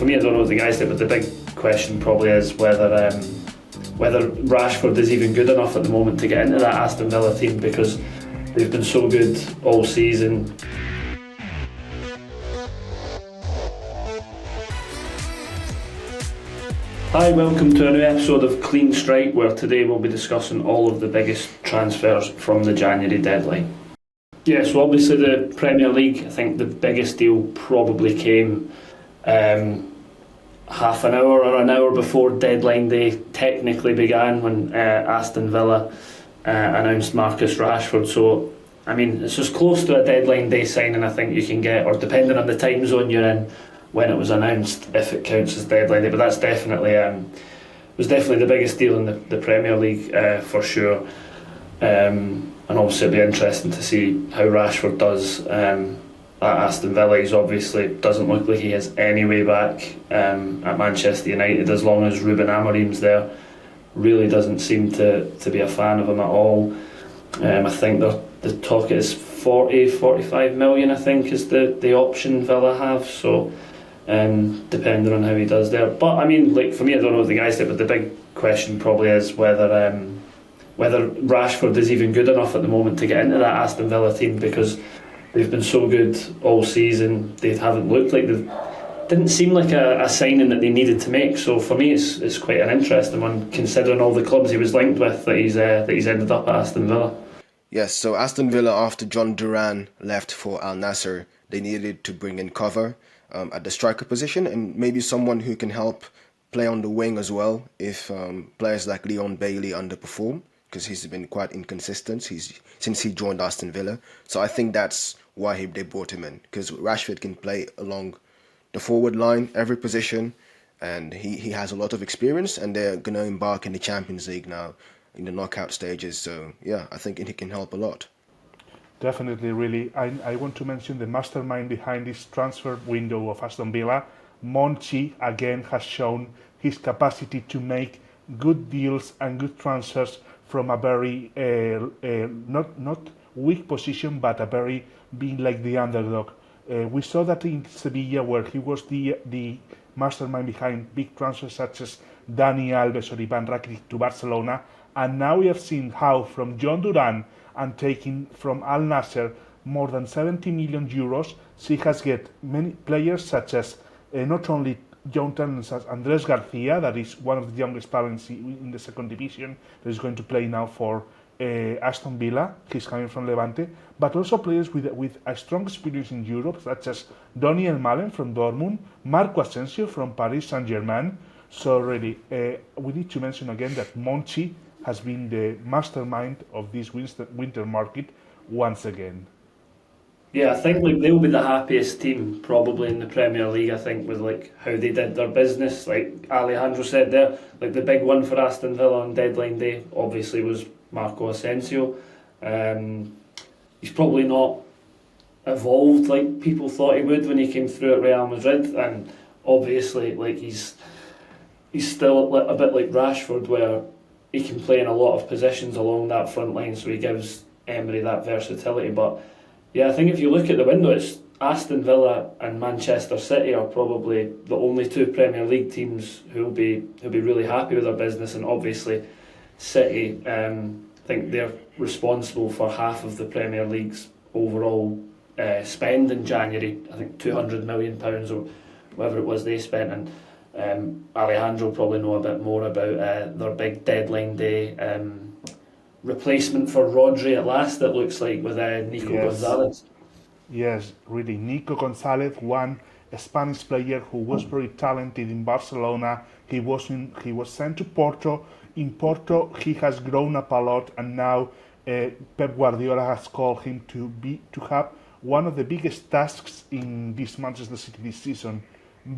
for me, I don't know what the guys did, but the big question probably is whether Rashford is even good enough at the moment to get into that Aston Villa team, because they've been so good all season. Hi, welcome to a new episode of Clean Strike, where today we'll be discussing all of the biggest transfers from the January deadline. Yeah, so obviously the Premier League, I think the biggest deal probably came half an hour or an hour before deadline day technically began, when Aston Villa announced Marcus Rashford. So, I mean, it's as close to a deadline day signing I think you can get, or depending on the time zone you're in, when it was announced, if it counts as deadline day. But that's definitely was definitely the biggest deal in the Premier League for sure. And obviously it'll be interesting to see how Rashford does at Aston Villa. He's obviously doesn't look like he has any way back at Manchester United as long as Ruben Amorim's there. Really doesn't seem to be a fan of him at all. I think the talk is 45 million, I think, is the option Villa have. So depending on how he does there. But I mean, like, for me, I don't know what the guys did, but the big question probably is whether Rashford is even good enough at the moment to get into that Aston Villa team, because they've been so good all season. They haven't looked like didn't seem like a signing that they needed to make. So for me, it's quite an interesting one, considering all the clubs he was linked with, that he's ended up at Aston Villa. Yes, so Aston Villa, after John Duran left for Al Nassr, they needed to bring in cover at the striker position, and maybe someone who can help play on the wing as well if players like Leon Bailey underperform, because he's been quite inconsistent since he joined Aston Villa. So I think that's why they brought him in, because Rashford can play along the forward line, every position, and he has a lot of experience, and they're going to embark in the Champions League now in the knockout stages. So yeah, I think he can help a lot. Definitely, really. I want to mention the mastermind behind this transfer window of Aston Villa. Monchi, again, has shown his capacity to make good deals and good transfers from a very, not weak position, but a very being like the underdog. We saw that in Sevilla, where he was the mastermind behind big transfers such as Dani Alves or Ivan Rakitic to Barcelona. And now we have seen how from John Duran and taking from Al Nassr more than 70 million euros, she has get many players such as not only young talents as Andres Garcia, that is one of the youngest talents in the second division, that is going to play now for Aston Villa. He's coming from Levante, but also players with a strong experience in Europe, such as Daniel Malen from Dortmund, Marco Asensio from Paris Saint-Germain. So really, we need to mention again that Monchi has been the mastermind of this winter market once again. Yeah, I think like they'll be the happiest team probably in the Premier League, I think, with like how they did their business. Like Alejandro said there, like the big one for Aston Villa on deadline day obviously was Marco Asensio. He's probably not evolved like people thought he would when he came through at Real Madrid, and obviously like he's still a bit like Rashford, where he can play in a lot of positions along that front line, so he gives Emery that versatility. But yeah, I think if you look at the window, it's Aston Villa and Manchester City are probably the only two Premier League teams who'll be really happy with their business. And obviously City, I think they're responsible for half of the Premier League's overall spend in January. I think £200 million or whatever it was they spent. And Alejandro will probably know a bit more about their big deadline day replacement for Rodri at last, it looks like, with Nico Gonzalez. Yes, really. Nico Gonzalez, one Spanish player who was very talented in Barcelona. He was sent to Porto. In Porto, he has grown up a lot, and now Pep Guardiola has called him to have one of the biggest tasks in this Manchester City this season,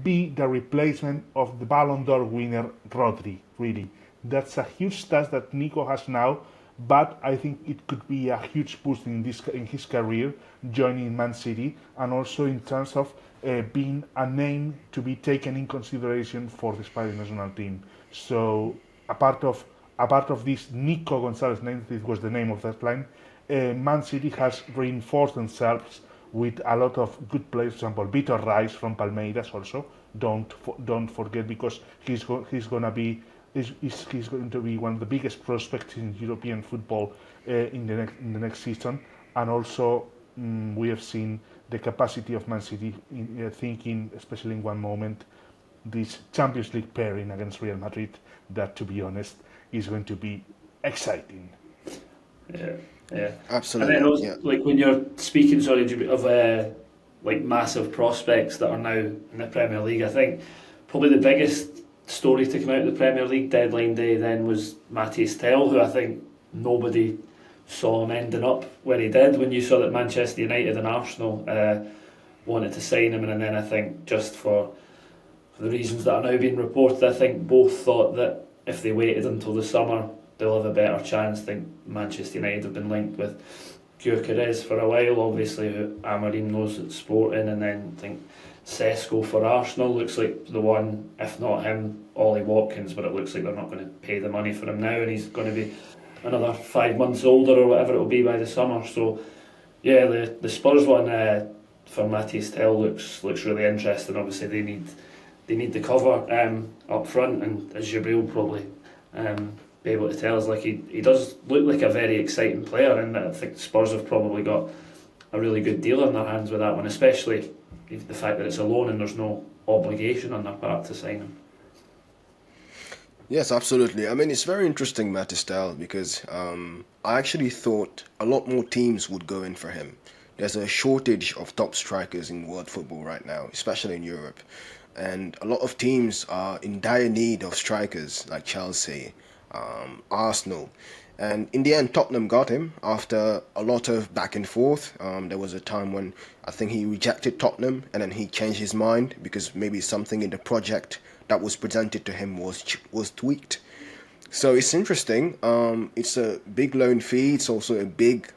be the replacement of the Ballon d'Or winner Rodri. Really, that's a huge task that Nico has now. But I think it could be a huge boost in his career, joining Man City, and also in terms of being a name to be taken in consideration for the Spanish national team. So a part of this Nico Gonzalez name, this was the name of that line, Man City has reinforced themselves with a lot of good players. For example, Vitor Reis from Palmeiras, also don't forget, because he's going to be one of the biggest prospects in European football in the next season. And also we have seen the capacity of Man City in thinking, especially in one moment, this Champions League pairing against Real Madrid, that, to be honest, is going to be exciting. Yeah, Absolutely. And then also, Yeah. like when you're speaking, sorry, of like massive prospects that are now in the Premier League, I think probably the biggest story to come out of the Premier League deadline day then was Mattis Tel, who I think nobody saw him ending up where he did. When you saw that Manchester United and Arsenal wanted to sign him, and then I think just for the reasons that are now being reported, I think both thought that if they waited until the summer, they'll have a better chance. I think Manchester United have been linked with Giménez for a while, obviously, who Amorim knows at Sporting, and then I think Sesko for Arsenal looks like the one, if not him, Ollie Watkins, but it looks like they're not going to pay the money for him now, and he's going to be another 5 months older or whatever it will be by the summer. So yeah, the Spurs one for Mattis Tel looks really interesting. Obviously they need the cover up front, and as Djibril probably be able to tell us, like he does look like a very exciting player, and I think Spurs have probably got a really good deal in their hands with that one, especially the fact that it's a loan and there's no obligation on their part to sign him. Yes, absolutely. I mean, it's very interesting, Mattis Tel, because I actually thought a lot more teams would go in for him. There's a shortage of top strikers in world football right now, especially in Europe. And a lot of teams are in dire need of strikers, like Chelsea, Arsenal. And in the end, Tottenham got him after a lot of back and forth. There was a time when I think he rejected Tottenham, and then he changed his mind because maybe something in the project that was presented to him was tweaked. So it's interesting. It's a big loan fee. It's also a big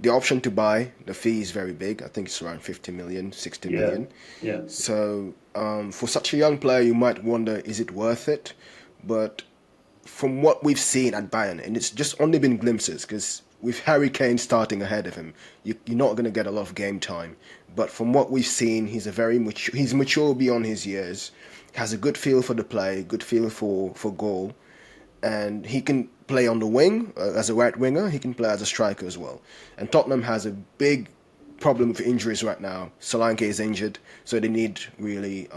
the option to buy. The fee is very big. I think it's around 50 million, 60 million. Yeah. So for such a young player, you might wonder, is it worth it? But from what we've seen at Bayern, and it's just only been glimpses, because with Harry Kane starting ahead of him, you're not going to get a lot of game time. But from what we've seen, he's mature beyond his years, has a good feel for the play, good feel for goal, and he can play on the wing as a right winger. He can play as a striker as well. And Tottenham has a big problem with injuries right now. Solanke is injured, so they need really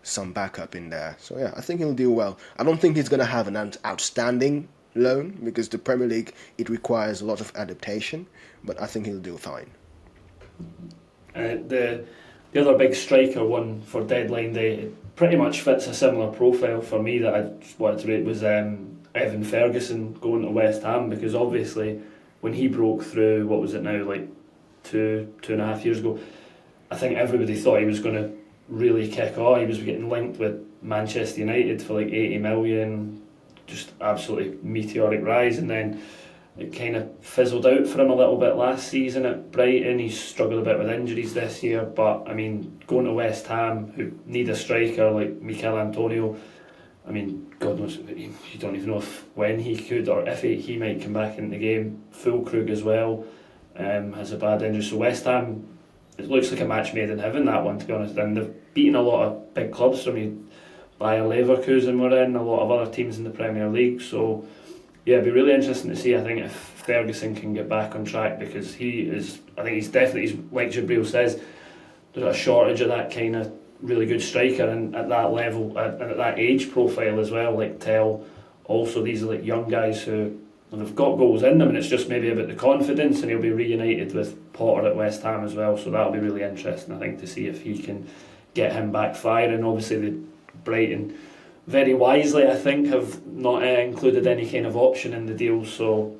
some backup in there. So yeah, I think he'll do well. I don't think he's going to have an outstanding loan, because the Premier League, it requires a lot of adaptation, but I think he'll do fine. The other big striker one for deadline day, it pretty much fits a similar profile for me that I just wanted to rate, was Evan Ferguson going to West Ham, because obviously when he broke through, what was it now, like two and a half years ago, I think everybody thought he was going to really kick on. He was getting linked with Manchester United for like 80 million, just absolutely meteoric rise, and then it kind of fizzled out for him a little bit last season at Brighton. He's struggled a bit with injuries this year, but I mean, going to West Ham, who need a striker like Mikel Antonio, I mean, God knows, you don't even know when he could, or if he might come back in the game. Fulkrug as well has a bad injury, so West Ham, it looks like a match made in heaven, that one, to be honest. And they've beaten a lot of big clubs from you. Bayer Leverkusen were in, a lot of other teams in the Premier League. So yeah, it'd be really interesting to see, I think, if Ferguson can get back on track, because I think he's definitely, like Djibril says, there's a shortage of that kind of really good striker, and at that level, and at that age profile as well, like Tel. Also, these are like young guys who, well, they've got goals in them, and it's just maybe about the confidence, and he'll be reunited with Potter at West Ham as well, so that'll be really interesting, I think, to see if he can get him back firing. Obviously the Brighton, very wisely, I think, have not included any kind of option in the deal, so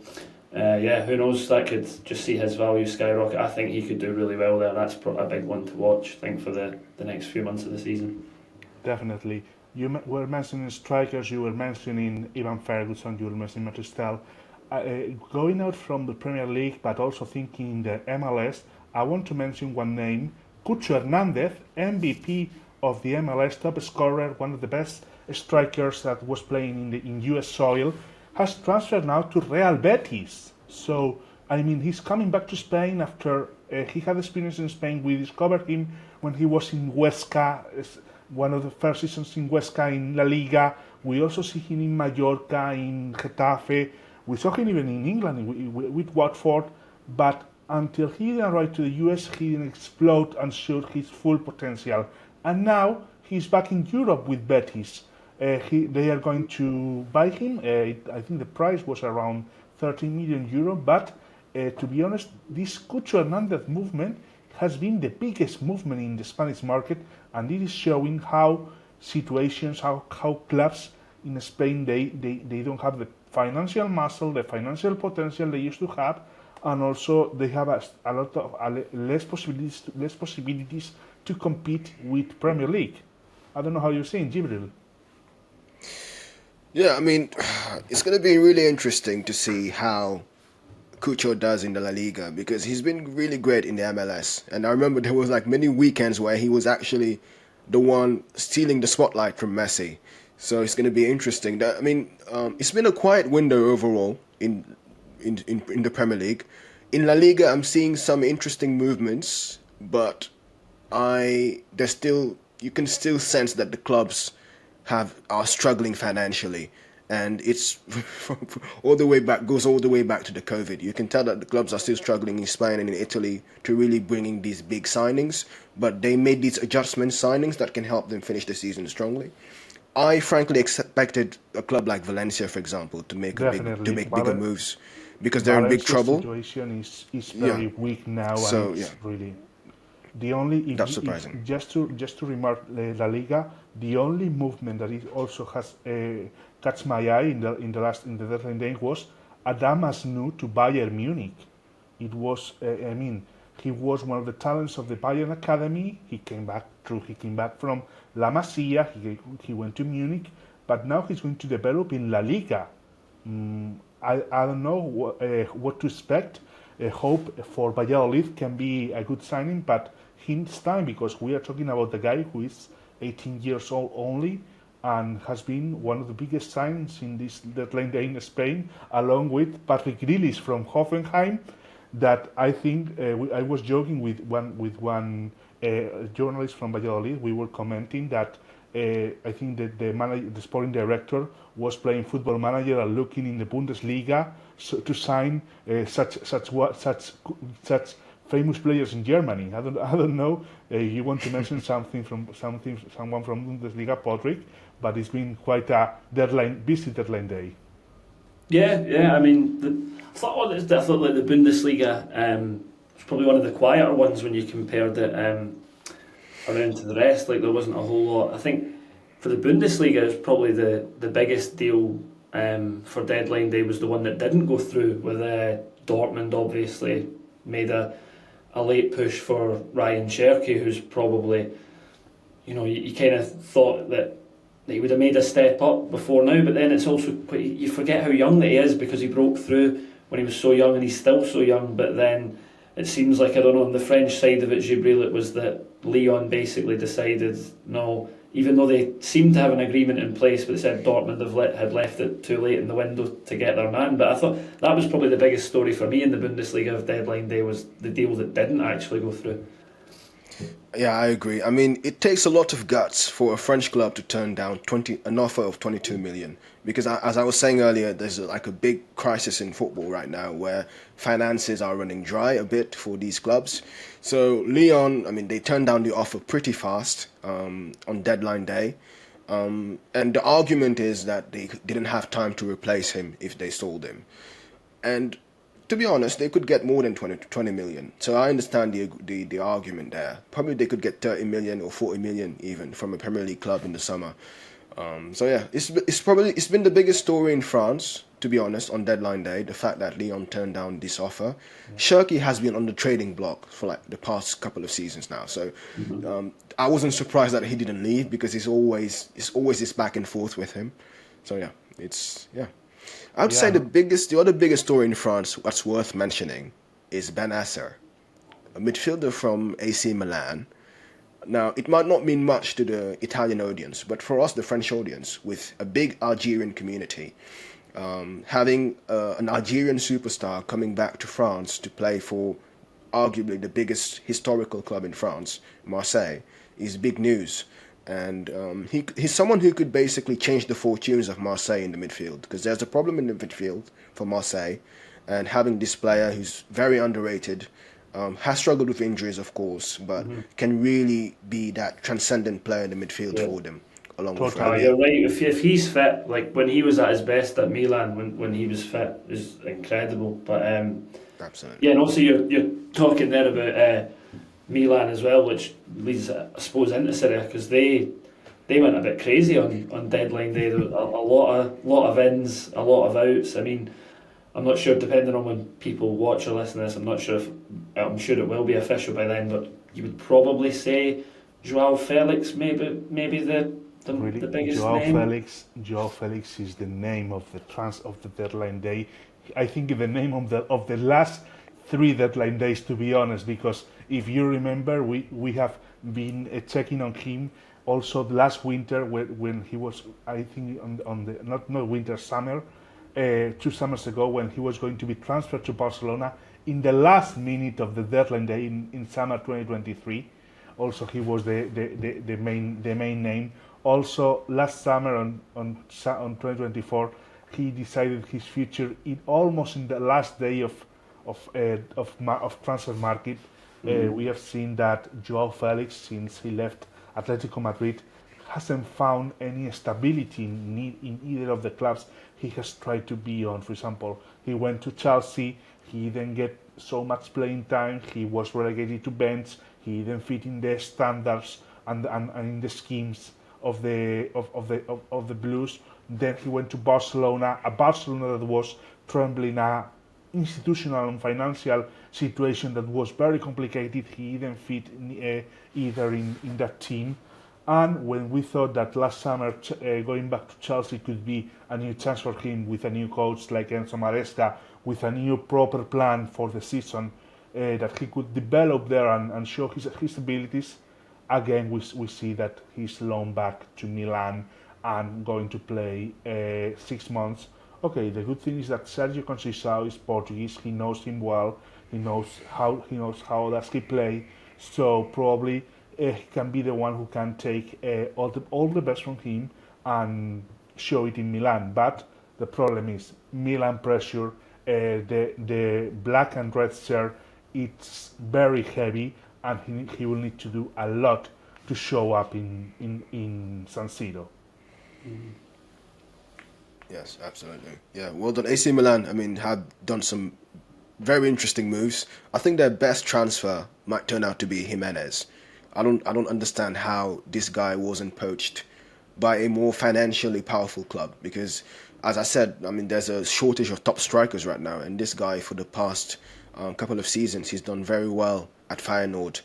yeah, who knows, that could just see his value skyrocket. I think he could do really well there. That's a big one to watch, I think, for the next few months of the season. Definitely. You were mentioning strikers, you were mentioning Ivan Ferguson, you were mentioning Mattis Tel. Going out from the Premier League, but also thinking the MLS, I want to mention one name, Cucho Hernandez, MVP of the MLS, top scorer, one of the best strikers that was playing in US soil, has transferred now to Real Betis. So, I mean, he's coming back to Spain after he had experience in Spain. We discovered him when he was in Huesca, one of the first seasons in Huesca in La Liga. We also see him in Mallorca, in Getafe. We saw him even in England with Watford. But until he arrived to the US, he didn't explode and showed his full potential. And now he's back in Europe with Betis. They are going to buy him. I think the price was around 13 million euro. But to be honest, this Cucho Hernandez movement has been the biggest movement in the Spanish market, and it is showing how situations, how clubs in Spain, they don't have the financial muscle, the financial potential they used to have, and also they have a lot of less possibilities to compete with Premier League. I don't know how you're saying, Djibril. Yeah, I mean, it's going to be really interesting to see how Cucho does in the La Liga, because he's been really great in the MLS. And I remember there was like many weekends where he was actually the one stealing the spotlight from Messi. So it's going to be interesting. I mean, it's been a quiet window overall in the Premier League. In La Liga, I'm seeing some interesting movements, but you can still sense that the clubs are struggling financially, and it's goes all the way back to the COVID. You can tell that the clubs are still struggling in Spain and in Italy to really bring in these big signings, but they made these adjustment signings that can help them finish the season strongly. I frankly expected a club like Valencia, for example, to make bigger moves, because they're in big trouble. The situation is Yeah. very weak now, So, and it's yeah. really the only. That's surprising. Just to remark, La Liga, the only movement that it also has catch my eye in the deadline day was Adam Asnou to Bayern Munich. It was, he was one of the talents of the Bayern Academy. He came back from La Masia. He went to Munich, but now he's going to develop in La Liga. I don't know what to expect. Hope for Valladolid can be a good signing, but he needs time, because we are talking about the guy who is 18 years old only and has been one of the biggest signings in this deadline day in Spain, along with Patrick Grealish from Hoffenheim. That I think I was joking with one journalist from Valladolid. We were commenting that I think that the sporting director was playing Football Manager and looking in the Bundesliga to sign such famous players in Germany. I don't know. You want to mention someone from Bundesliga, Pádraig, but it's been quite a busy deadline day. Yeah. I mean, I thought like the Bundesliga was probably one of the quieter ones when you compared it around to the rest. Like, there wasn't a whole lot. I think for the Bundesliga, it's probably the biggest deal for deadline day was the one that didn't go through, with Dortmund obviously made a late push for Ryan Cherky, who's probably, you kind of thought that he would have made a step up before now, but then it's also you forget how young that he is, because he broke through when he was so young and he's still so young. But then it seems like, I don't know, on the French side of it, Djibril, it was that Lyon basically decided no, even though they seemed to have an agreement in place, but they said Dortmund had left it too late in the window to get their man. But I thought that was probably the biggest story for me in the Bundesliga of deadline day, was the deal that didn't actually go through. Yeah, I agree. I mean, it takes a lot of guts for a French club to turn down an offer of 22 million. Because as I was saying earlier, there's like a big crisis in football right now, where finances are running dry a bit for these clubs. So Lyon, I mean, they turned down the offer pretty fast on deadline day. And the argument is that they didn't have time to replace him if they sold him. And to be honest, they could get more than 20 million. So I understand the argument there. Probably they could get 30 million or 40 million even from a Premier League club in the summer. So yeah, it's been the biggest story in France, to be honest, on deadline day, the fact that Lyon turned down this offer. Yeah. Cherky has been on the trading block for like the past couple of seasons now. So I wasn't surprised that he didn't leave, because it's always this back and forth with him. So yeah, I would say the other biggest story in France that's worth mentioning is Bennacer, a midfielder from AC Milan. Now, it might not mean much to the Italian audience, but for us, the French audience, with a big Algerian community, having an Algerian superstar coming back to France to play for arguably the biggest historical club in France, Marseille, is big news. And he's someone who could basically change the fortunes of Marseille in the midfield, because there's a problem in the midfield for Marseille, and having this player who's very underrated, has struggled with injuries, of course, but can really be that transcendent player in the midfield for them, along with Totally. You're right. If he's fit, like when he was at his best at Milan, when he was fit, is incredible. But Absolutely. yeah, and also you're talking there about Milan as well, which leads, I suppose, into Serie, because they went a bit crazy on deadline day. There was a lot of ins, a lot of outs. I mean, I'm not sure, depending on when people watch or listen to this, I'm sure it will be official by then, but you would probably say João Félix, maybe the biggest name. João Félix is the name of the deadline day. I think the name of the last 3 deadline days, to be honest, because if you remember, we have been checking on him also last winter when he was, I think, on the not winter, summer, 2 summers ago, when he was going to be transferred to Barcelona in the last minute of the deadline day in summer 2023. Also, he was the main name. Also, last summer on 2024, he decided his future almost in the last day of transfer market. We have seen that João Félix, since he left Atletico Madrid, hasn't found any stability in either of the clubs he has tried to be on. For example, he went to Chelsea, he didn't get so much playing time, he was relegated to bench, he didn't fit in the standards and in the schemes of the Blues. Then he went to Barcelona, a Barcelona that was trembling, a institutional and financial situation that was very complicated. He didn't fit either in that team. And when we thought that last summer going back to Chelsea could be a new chance for him, with a new coach like Enzo Maresca, with a new proper plan for the season, that he could develop there and show his abilities, again we see that he's loaned back to Milan and going to play 6 months. Okay, the good thing is that Sergio Conceição is Portuguese. He knows him well. He knows how does he play. So probably he can be the one who can take all the best from him and show it in Milan. But the problem is Milan pressure. The black and red shirt, it's very heavy, and he will need to do a lot to show up in San Siro. Yes, absolutely. Yeah, well done. AC Milan, I mean, have done some very interesting moves. I think their best transfer might turn out to be Giménez. I don't understand how this guy wasn't poached by a more financially powerful club, because, as I said, I mean, there's a shortage of top strikers right now, and this guy, for the past couple of seasons, he's done very well at Feyenoord.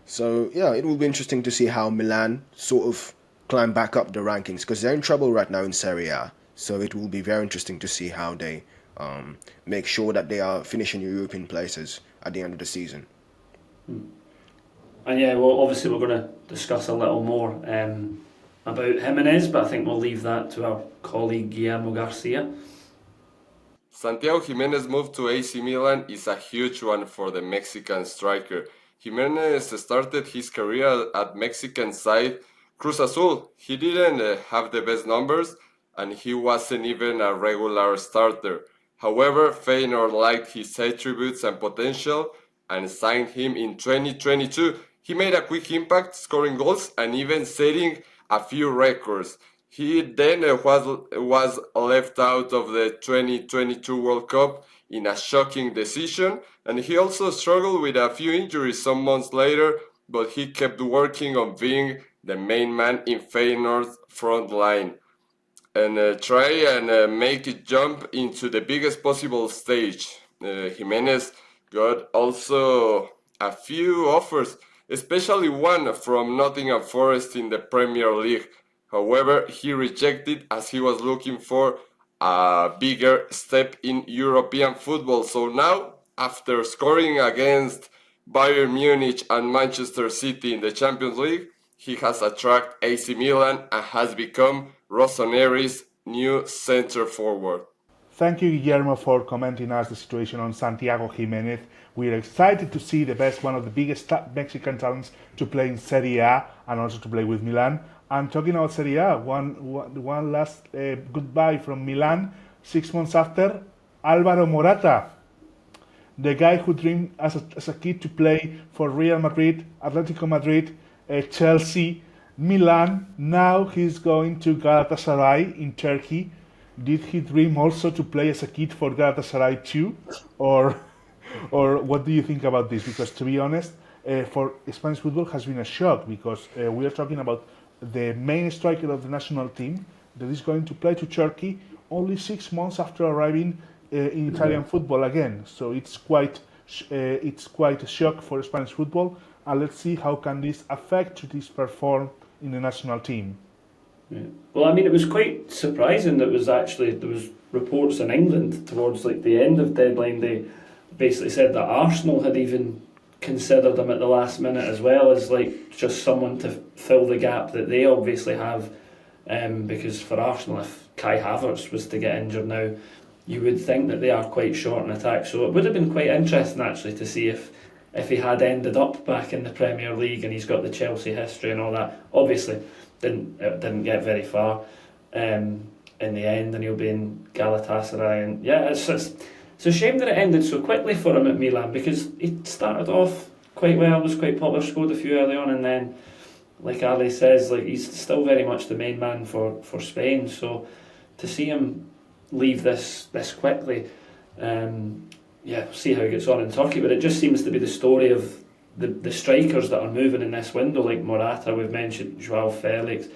So yeah, it will be interesting to see how Milan sort of climb back up the rankings, because they're in trouble right now in Serie A. So it will be very interesting to see how they make sure that they are finishing European places at the end of the season. And yeah, well, obviously we're going to discuss a little more about Giménez, but I think we'll leave that to our colleague Guillermo Garcia. Santiago Giménez move to AC Milan is a huge one for the Mexican striker. Giménez started his career at Mexican side Cruz Azul. He didn't have the best numbers, and he wasn't even a regular starter. However, Feyenoord liked his attributes and potential and signed him in 2022. He made a quick impact, scoring goals and even setting a few records. He then was left out of the 2022 World Cup in a shocking decision, and he also struggled with a few injuries some months later, but he kept working on being the main man in Feyenoord's front line and try and make it jump into the biggest possible stage. Giménez got also a few offers, especially one from Nottingham Forest in the Premier League. However, he rejected as he was looking for a bigger step in European football. So now, after scoring against Bayern Munich and Manchester City in the Champions League, he has attracted AC Milan and has become Rossoneri's new centre forward. Thank you, Guillermo, for commenting us the situation on Santiago Giménez. We're excited to see one of the biggest Mexican talents to play in Serie A and also to play with Milan. And talking about Serie A, one last goodbye from Milan, 6 months after, Álvaro Morata, the guy who dreamed as a kid to play for Real Madrid, Atletico Madrid, Chelsea, Milan. Now he's going to Galatasaray in Turkey. Did he dream also to play as a kid for Galatasaray too? Or what do you think about this? Because to be honest, for Spanish football has been a shock, because we are talking about the main striker of the national team that is going to play to Turkey only 6 months after arriving in Italian football again. So it's quite a shock for Spanish football, and let's see how can this affect this perform in the national team. Yeah. Well, I mean, it was quite surprising that there was reports in England towards like the end of deadline day, basically said that Arsenal had even considered him at the last minute, as well as like just someone to fill the gap that they obviously have. Because for Arsenal, if Kai Havertz was to get injured now, you would think that they are quite short in attack. So it would have been quite interesting actually to see if he had ended up back in the Premier League, and he's got the Chelsea history and all that. Obviously, didn't get very far in the end, and he'll be in Galatasaray. And yeah, it's a shame that it ended so quickly for him at Milan, because he started off quite well, was quite popular, scored a few early on, and then, like Ali says, like he's still very much the main man for Spain. So to see him leave this quickly, we'll see how he gets on in Turkey. But it just seems to be the story of the strikers that are moving in this window, like Morata, we've mentioned, João Félix,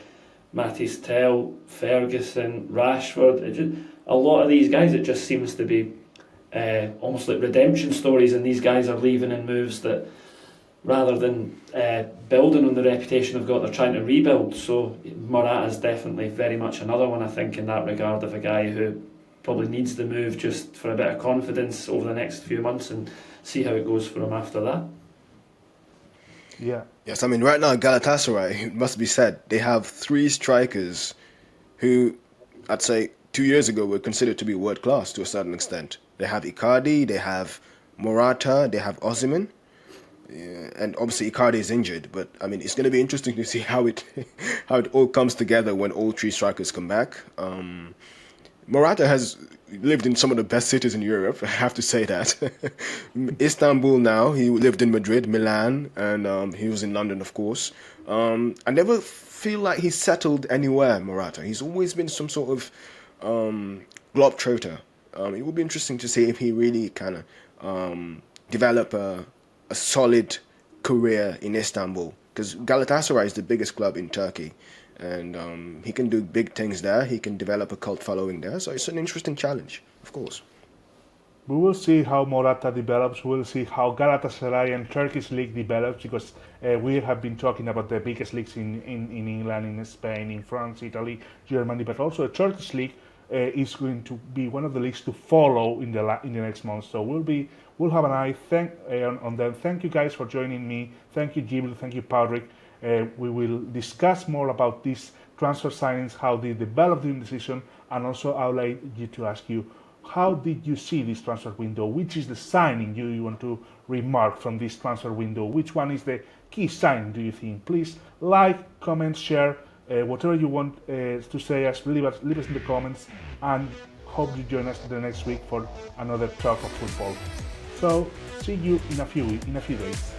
Mattis Tel, Ferguson, Rashford. A lot of these guys, it just seems to be almost like redemption stories, and these guys are leaving in moves that, rather than building on the reputation they've got, they're trying to rebuild. So Morata is definitely very much another one, I think, in that regard, of a guy who probably needs the move just for a bit of confidence over the next few months, and see how it goes for him after that. Yeah. Yes, I mean, right now, Galatasaray, it must be said, they have 3 strikers who, I'd say, 2 years ago were considered to be world class to a certain extent. They have Icardi, they have Morata, they have Osimhen. Yeah, and obviously Icardi is injured, but I mean, it's going to be interesting to see how it all comes together when all 3 strikers come back. Morata has lived in some of the best cities in Europe, I have to say that. Istanbul now, he lived in Madrid, Milan, and he was in London, of course. I never feel like he's settled anywhere, Morata. He's always been some sort of globetrotter. It will be interesting to see if he really kind of develop a solid career in Istanbul, because Galatasaray is the biggest club in Turkey, and he can do big things there. He can develop a cult following there, so it's an interesting challenge, of course. We will see how Morata develops. We'll see how Galatasaray and Turkish league develops, because we have been talking about the biggest leagues in England, in Spain, in France, Italy, Germany, but also the Turkish league is going to be one of the leagues to follow in the next month. So we'll have an eye on them. Thank you guys for joining me. Thank you, Djibril. Thank you, Pádraig. We will discuss more about these transfer signings, how they developed during the season, and also I would like you to ask you, how did you see this transfer window? Which is the signing you want to remark from this transfer window? Which one is the key sign, do you think? Please like, comment, share, whatever you want to say us, leave us in the comments, and hope you join us the next week for another talk of football. So see you in a few days.